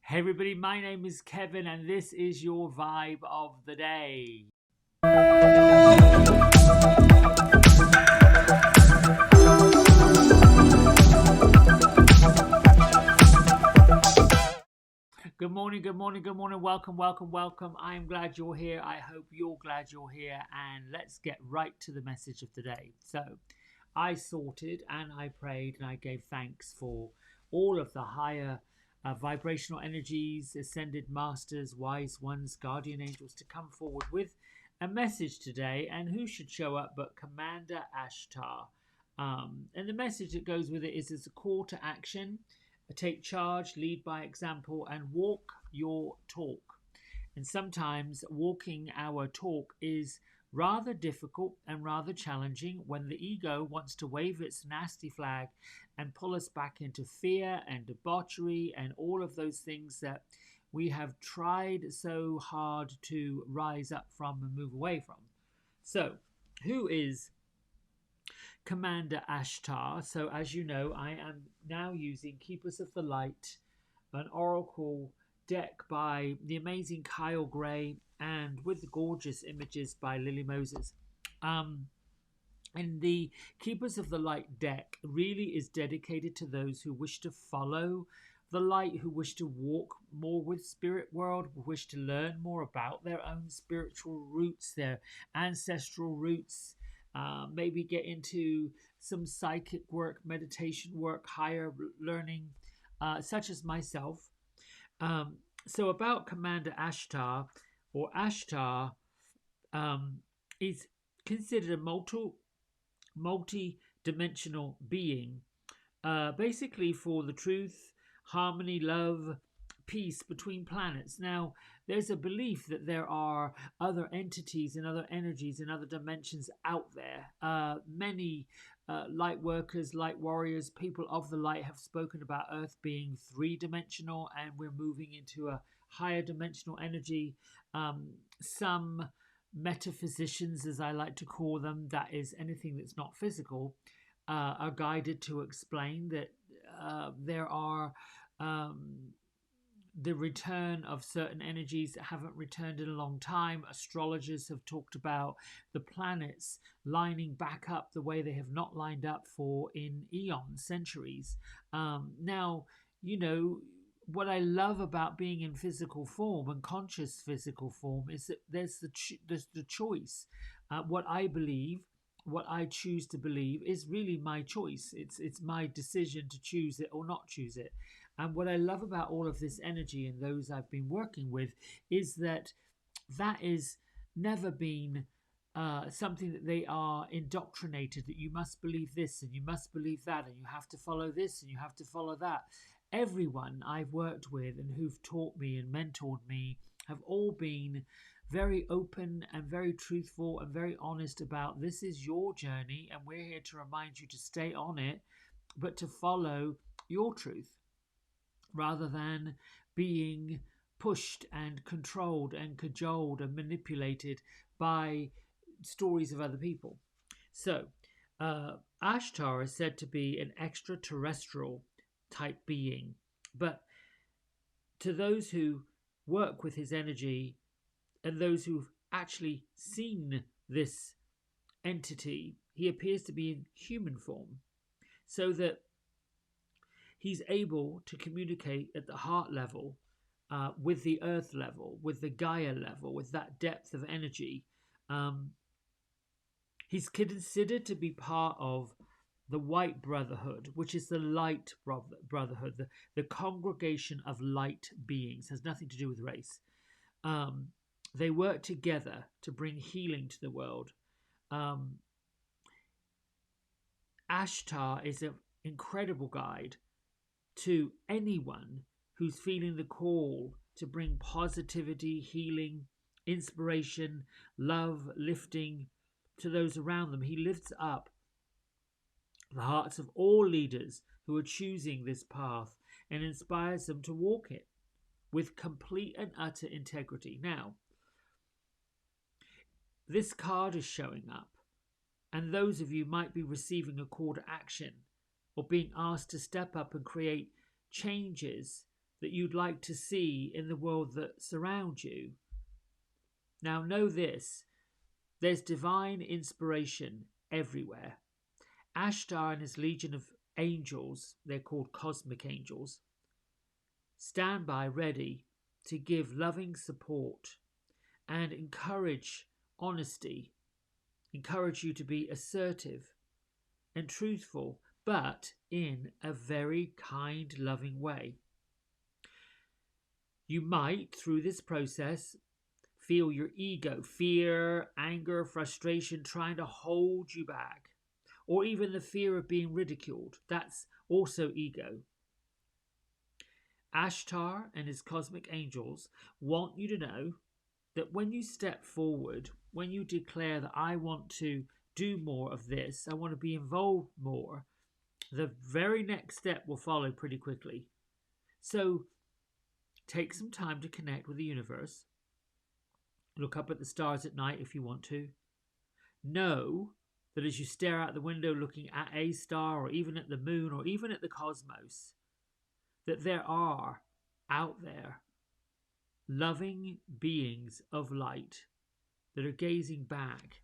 Hey everybody, my name is Kevin and this is your vibe of the day. Good morning, good morning, good morning. Welcome, welcome, welcome. I am glad you're here. I hope you're glad you're here. And let's get right to the message of the day. So, I sorted and I prayed and I gave thanks for all of the higher vibrational energies, ascended masters, wise ones, guardian angels to come forward with a message today. And who should show up but Commander Ashtar? And the message that goes with it is as a call to action: take charge, lead by example, and walk your talk. And sometimes walking our talk is rather difficult and rather challenging when the ego wants to wave its nasty flag and pull us back into fear and debauchery and all of those things that we have tried so hard to rise up from and move away from. So, who is Commander Ashtar? So, as you know, I am now using Keepers of the Light, an oracle deck by the amazing Kyle Gray and with gorgeous images by Lily Moses. Um, and the Keepers of the Light deck really is dedicated to those who wish to follow the light, who wish to walk more with spirit world, who wish to learn more about their own spiritual roots, their ancestral roots, maybe get into some psychic work, meditation work, higher learning, such as myself. So about Commander Ashtar, or Ashtar, um, is considered a multi-dimensional being, basically for the truth, harmony, love, peace between planets. Now, there's a belief that there are other entities and other energies and other dimensions out there. Many light workers, light warriors, people of the light have spoken about Earth being three-dimensional, and we're moving into a higher dimensional energy. Some metaphysicians, as I like to call them, that is anything that's not physical, are guided to explain that there are um, the return of certain energies that haven't returned in a long time. Astrologers have talked about the planets lining back up the way they have not lined up for in eons, centuries. Now, you know, what I love about being in physical form and conscious physical form is that there's the choice. What I believe, what I choose to believe, is really my choice. It's my decision to choose it or not choose it. And what I love about all of this energy and those I've been working with is that that is never been something that they are indoctrinated, that you must believe this and you must believe that and you have to follow this and you have to follow that. Everyone I've worked with and who've taught me and mentored me have all been very open and very truthful and very honest about this is your journey and we're here to remind you to stay on it, but to follow your truth rather than being pushed and controlled and cajoled and manipulated by stories of other people. So, Ashtar is said to be an extraterrestrial type being, but to those who work with his energy and those who've actually seen this entity, he appears to be in human form, so that he's able to communicate at the heart level, with the earth level, with the Gaia level, with that depth of energy. Um, he's considered to be part of the White Brotherhood, which is the light brotherhood, the congregation of light beings, has nothing to do with race. Um, they work together to bring healing to the world. Um, Ashtar is an incredible guide to anyone who's feeling the call to bring positivity, healing, inspiration, love, lifting to those around them. He lifts up the hearts of all leaders who are choosing this path and inspires them to walk it with complete and utter integrity. Now, this card is showing up, and those of you might be receiving a call to action or being asked to step up and create changes that you'd like to see in the world that surrounds you. Now, know this: there's divine inspiration everywhere. Ashtar and his legion of angels, they're called cosmic angels, stand by ready to give loving support and encourage honesty, encourage you to be assertive and truthful, but in a very kind, loving way. You might, through this process, feel your ego, fear, anger, frustration trying to hold you back, or even the fear of being ridiculed. That's also ego. Ashtar and his cosmic angels want you to know that when you step forward, when you declare that I want to do more of this, I want to be involved more, the very next step will follow pretty quickly. So take some time to connect with the universe. Look up at the stars at night if you want to. Know that as you stare out the window looking at a star or even at the moon or even at the cosmos, that there are out there loving beings of light that are gazing back.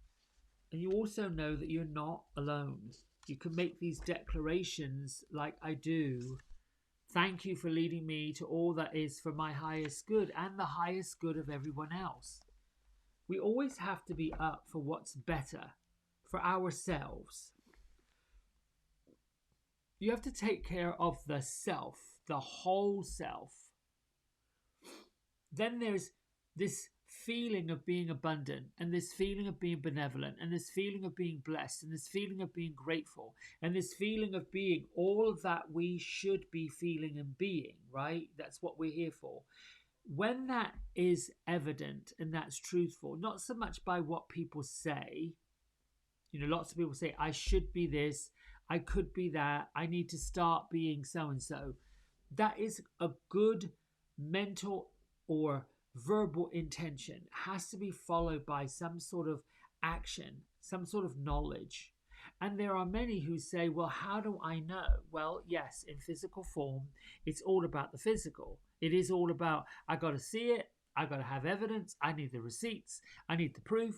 And you also know that you're not alone. You can make these declarations like I do. Thank you for leading me to all that is for my highest good and the highest good of everyone else. We always have to be up for what's better for ourselves. You have to take care of the self, the whole self. Then there's this feeling of being abundant, and this feeling of being benevolent, and this feeling of being blessed, and this feeling of being grateful, and this feeling of being all that we should be feeling and being, right? That's what we're here for. When that is evident and that's truthful, not so much by what people say, lots of people say, I should be this, I could be that, I need to start being so and so. That is a good mental or verbal intention. It has to be followed by some sort of action, some sort of knowledge. And there are many who say, well, how do I know? Well, yes, in physical form, it's all about the physical. It is all about, I got to see it, I got to have evidence, I need the receipts, I need the proof.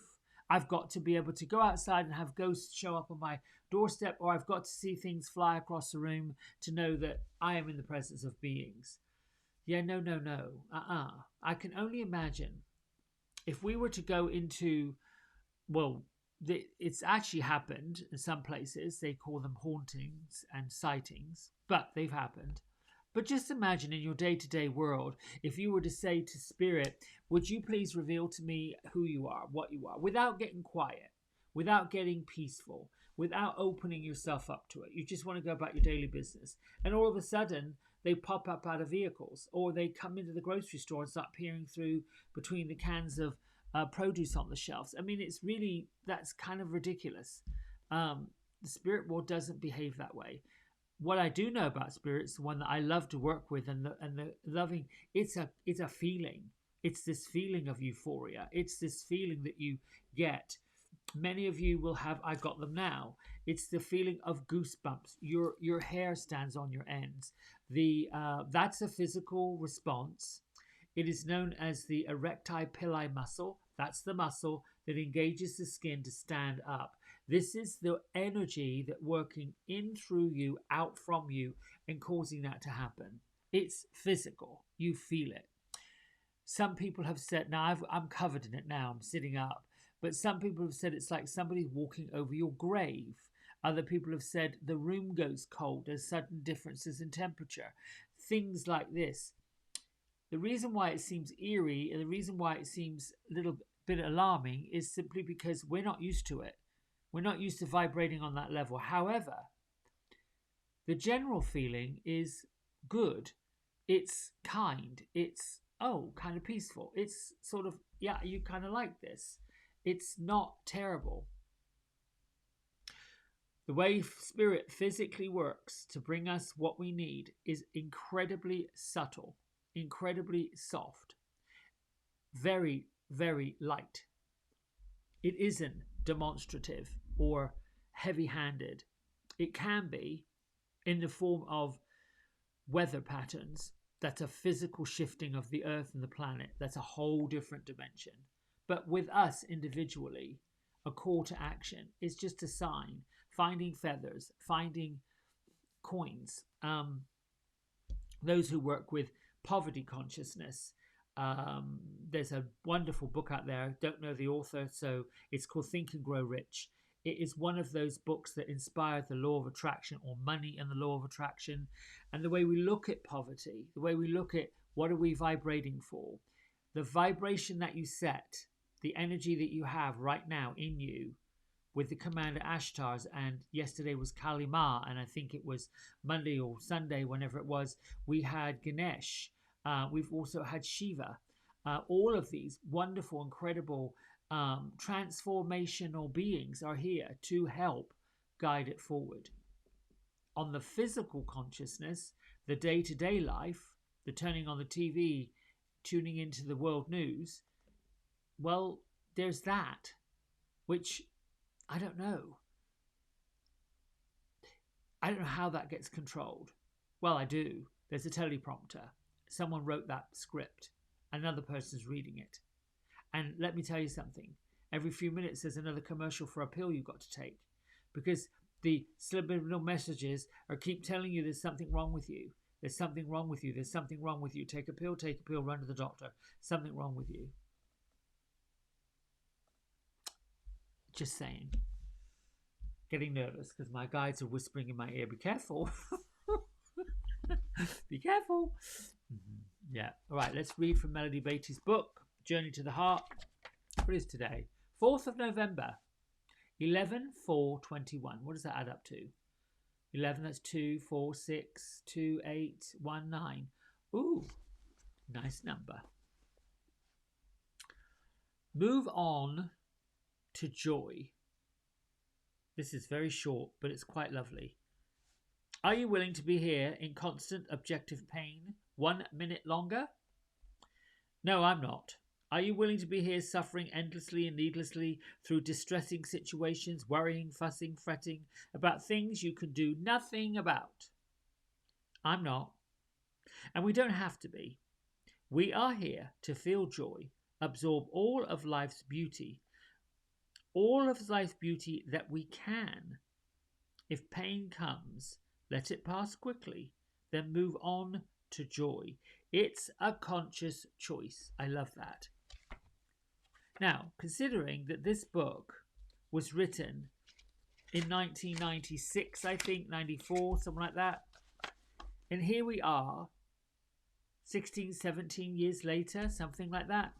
I've got to be able to go outside and have ghosts show up on my doorstep, or I've got to see things fly across the room to know that I am in the presence of beings. Yeah, no. I can only imagine if we were to go into, well, it's actually happened in some places. They call them hauntings and sightings, but they've happened. But just imagine in your day-to-day world, if you were to say to spirit, would you please reveal to me who you are, what you are, without getting quiet, without getting peaceful, without opening yourself up to it. You just want to go about your daily business. And all of a sudden, they pop up out of vehicles, or they come into the grocery store and start peering through between the cans of produce on the shelves. I mean, that's kind of ridiculous. The spirit world doesn't behave that way. What I do know about spirits, the one that I love to work with, and the loving, it's a feeling. It's this feeling of euphoria. It's this feeling that you get. Many of you will have, I got them now. It's the feeling of goosebumps. Your hair stands on your ends. That's a physical response. It is known as the erecti pili muscle. That's the muscle that engages the skin to stand up. This is the energy that working in through you, out from you, and causing that to happen. It's physical. You feel it. Some people have said, now I'm covered in it now, I'm sitting up, but some people have said it's like somebody walking over your grave. Other people have said the room goes cold, there's sudden differences in temperature, things like this. The reason why it seems eerie and the reason why it seems a little bit alarming is simply because we're not used to it. We're not used to vibrating on that level. However, the general feeling is good. It's kind. It's, kind of peaceful. It's sort of, yeah, you kind of like this. It's not terrible. The way spirit physically works to bring us what we need is incredibly subtle, incredibly soft, very, very light. It isn't demonstrative or heavy-handed. It can be in the form of weather patterns. That's a physical shifting of the earth and the planet. That's a whole different dimension. But with us individually, a call to action is just a sign. Finding feathers, finding coins. Those who work with poverty consciousness. There's a wonderful book out there. Don't know the author, so it's called Think and Grow Rich. It is one of those books that inspired the law of attraction, or money and the law of attraction. And the way we look at poverty, the way we look at what are we vibrating for, the vibration that you set, the energy that you have right now in you with the commander Ashtars, and yesterday was Kali Ma, and I think it was Monday or Sunday, whenever it was, we had Ganesh. We've also had Shiva. All of these wonderful, incredible transformational beings are here to help guide it forward. On the physical consciousness, the day-to-day life, the turning on the TV, tuning into the world news, well, there's that, which I don't know. I don't know how that gets controlled. Well, I do. There's a teleprompter. Someone wrote that script. Another person's reading it. And let me tell you something. Every few minutes there's another commercial for a pill you've got to take. Because the subliminal messages are keep telling you there's something wrong with you. There's something wrong with you. There's something wrong with you. Take a pill, run to the doctor. Something wrong with you. Just saying. Getting nervous because my guides are whispering in my ear, be careful. Be careful. Yeah. All right, let's read from Melody Beatty's book, Journey to the Heart. What is today? 4th of November. 11/4/21. What does that add up to? 11, that's 2, 4, 6, 2, 8, 1, 9. Ooh, nice number. Move on to joy. This is very short, but it's quite lovely. Are you willing to be here in constant objective pain 1 minute longer? No, I'm not. Are you willing to be here suffering endlessly and needlessly through distressing situations, worrying, fussing, fretting about things you can do nothing about? I'm not. And we don't have to be. We are here to feel joy, absorb all of life's beauty that we can. If pain comes, let it pass quickly, then move on to joy. It's a conscious choice. I love that. Now, considering that this book was written in 1996, I think, 94, something like that, and here we are, 16, 17 years later, something like that.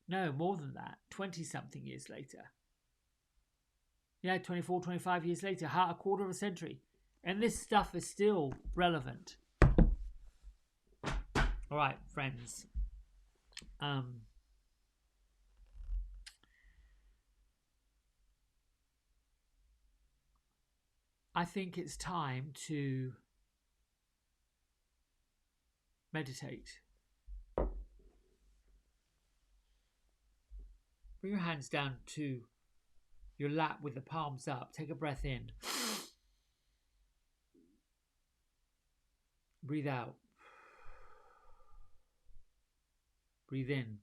No, more than that, 20-something years later. Yeah, 24, 25 years later, a quarter of a century. And this stuff is still relevant. All right, friends. I think it's time to meditate. Bring your hands down to your lap with the palms up. Take a breath in. Breathe out. Breathe in.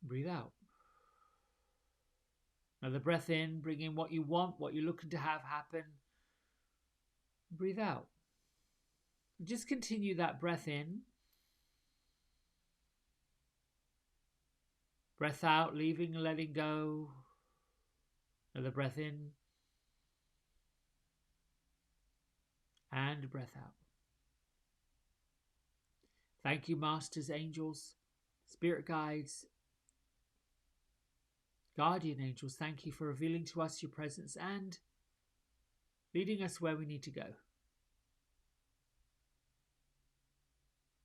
Breathe out. Another breath in. Bring in what you want, what you're looking to have happen. Breathe out. Just continue that breath in. Breath out, leaving and letting go. Another breath in. And breath out. Thank you, masters, angels, spirit guides, guardian angels. Thank you for revealing to us your presence and leading us where we need to go.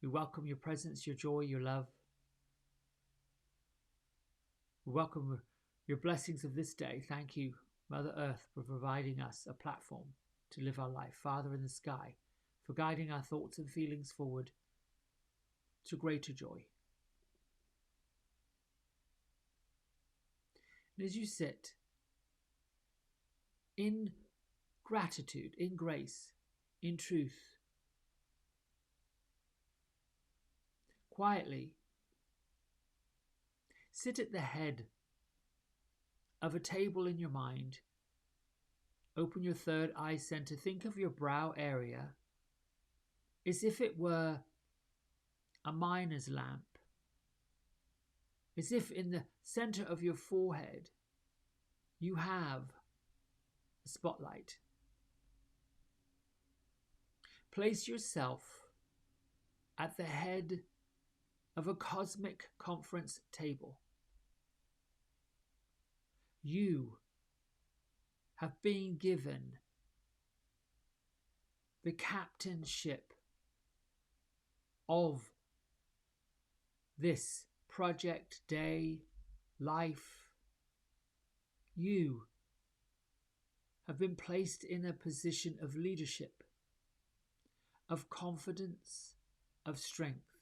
We welcome your presence, your joy, your love. We welcome your blessings of this day. Thank you, Mother Earth, for providing us a platform to live our life. Father in the sky, for guiding our thoughts and feelings forward to greater joy. And as you sit, in gratitude, in grace, in truth. Quietly sit at the head of a table in your mind. Open your third eye center. Think of your brow area as if it were a miner's lamp, as if in the center of your forehead you have a spotlight. Place yourself at the head of a cosmic conference table. You have been given the captainship of this project, day, life. You have been placed in a position of leadership, of confidence, of strength,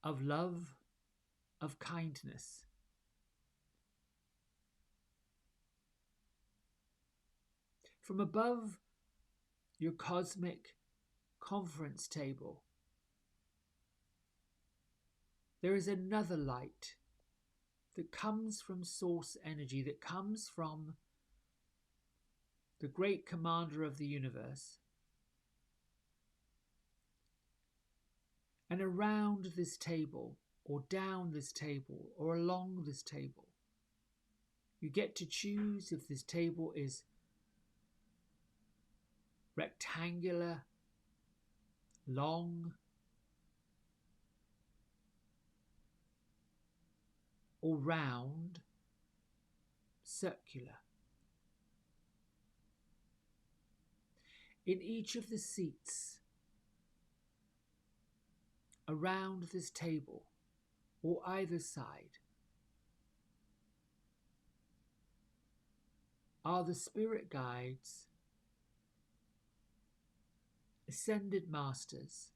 of love, of kindness. From above your cosmic conference table, there is another light that comes from source energy, that comes from the great commander of the universe. And around this table, or down this table, or along this table, you get to choose if this table is rectangular, long, or round, circular. In each of the seats around this table, or either side, are the spirit guides, ascended masters,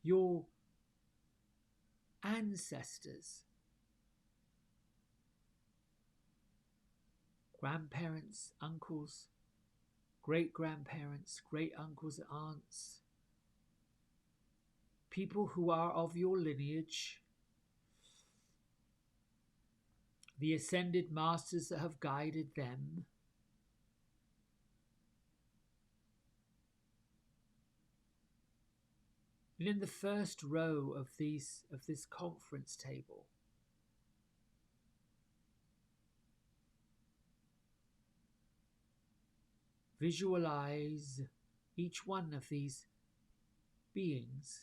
your ancestors, grandparents, uncles, great-grandparents, great-uncles, aunts, people who are of your lineage, the ascended masters that have guided them. And in the first row of this conference table, visualize each one of these beings.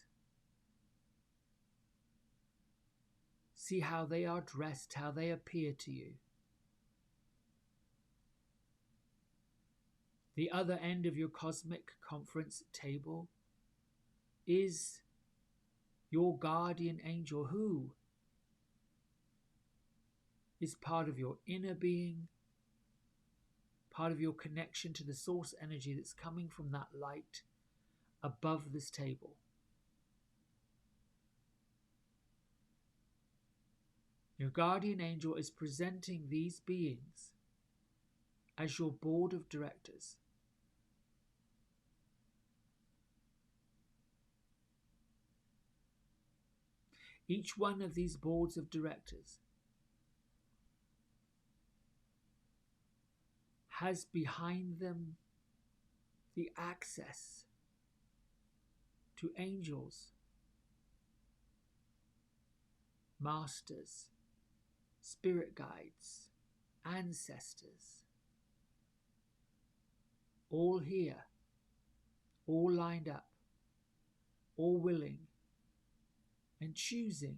See how they are dressed, how they appear to you. The other end of your cosmic conference table is your guardian angel, who is part of your inner being, part of your connection to the source energy that's coming from that light above this table. Your guardian angel is presenting these beings as your board of directors. Each one of these boards of directors has behind them the access to angels, masters, spirit guides, ancestors, all here, all lined up, all willing and choosing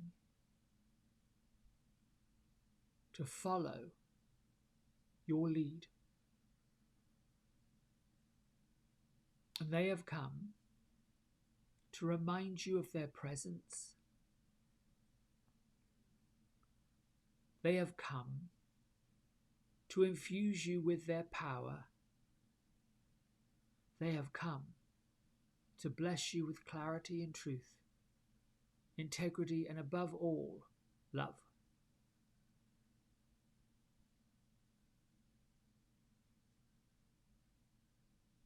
to follow your lead. And they have come to remind you of their presence. They have come to infuse you with their power. They have come to bless you with clarity and truth, integrity, and above all, love.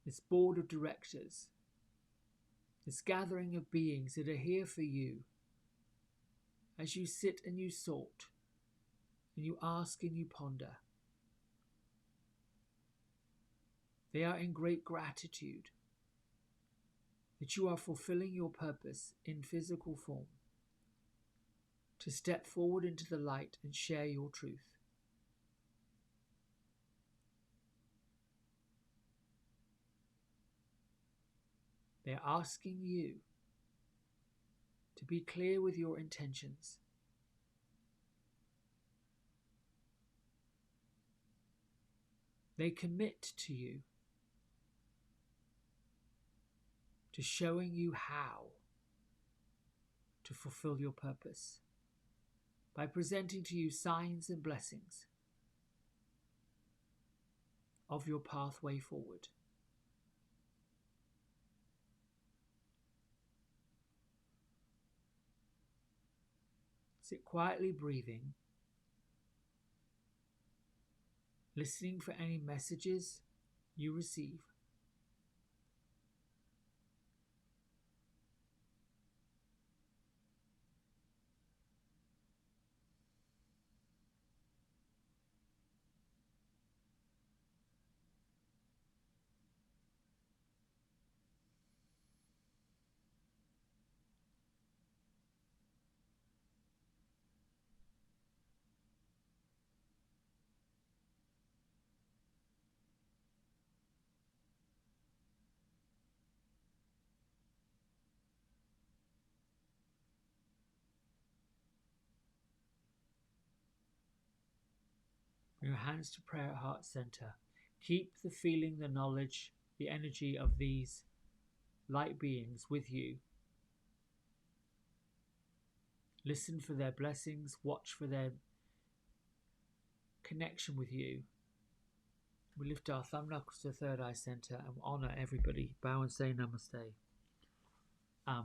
this board of directors, this gathering of beings that are here for you as you sit and you sort and you ask and you ponder. They are in great gratitude that you are fulfilling your purpose in physical form, to step forward into the light and share your truth. They are asking you to be clear with your intentions. They commit to you, to showing you how to fulfill your purpose by presenting to you signs and blessings of your pathway forward. Sit quietly breathing, listening for any messages you receive. Bring your hands to prayer heart center. Keep the feeling, the knowledge, the energy of these light beings with you. Listen for their blessings, watch for their connection with you. We lift our thumb knuckles to the third eye center and honor everybody. Bow and say namaste. That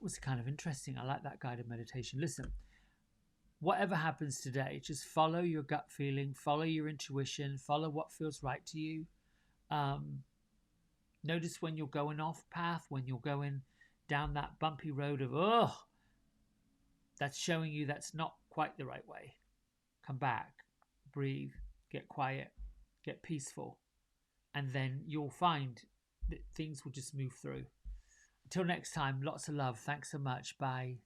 was kind of interesting. I like that guided meditation. Listen, whatever happens today, just follow your gut feeling, follow your intuition, follow what feels right to you. Notice when you're going off path, when you're going down that bumpy road of, oh, that's showing you that's not quite the right way. Come back, breathe, get quiet, get peaceful, and then you'll find that things will just move through. Until next time, lots of love. Thanks so much. Bye.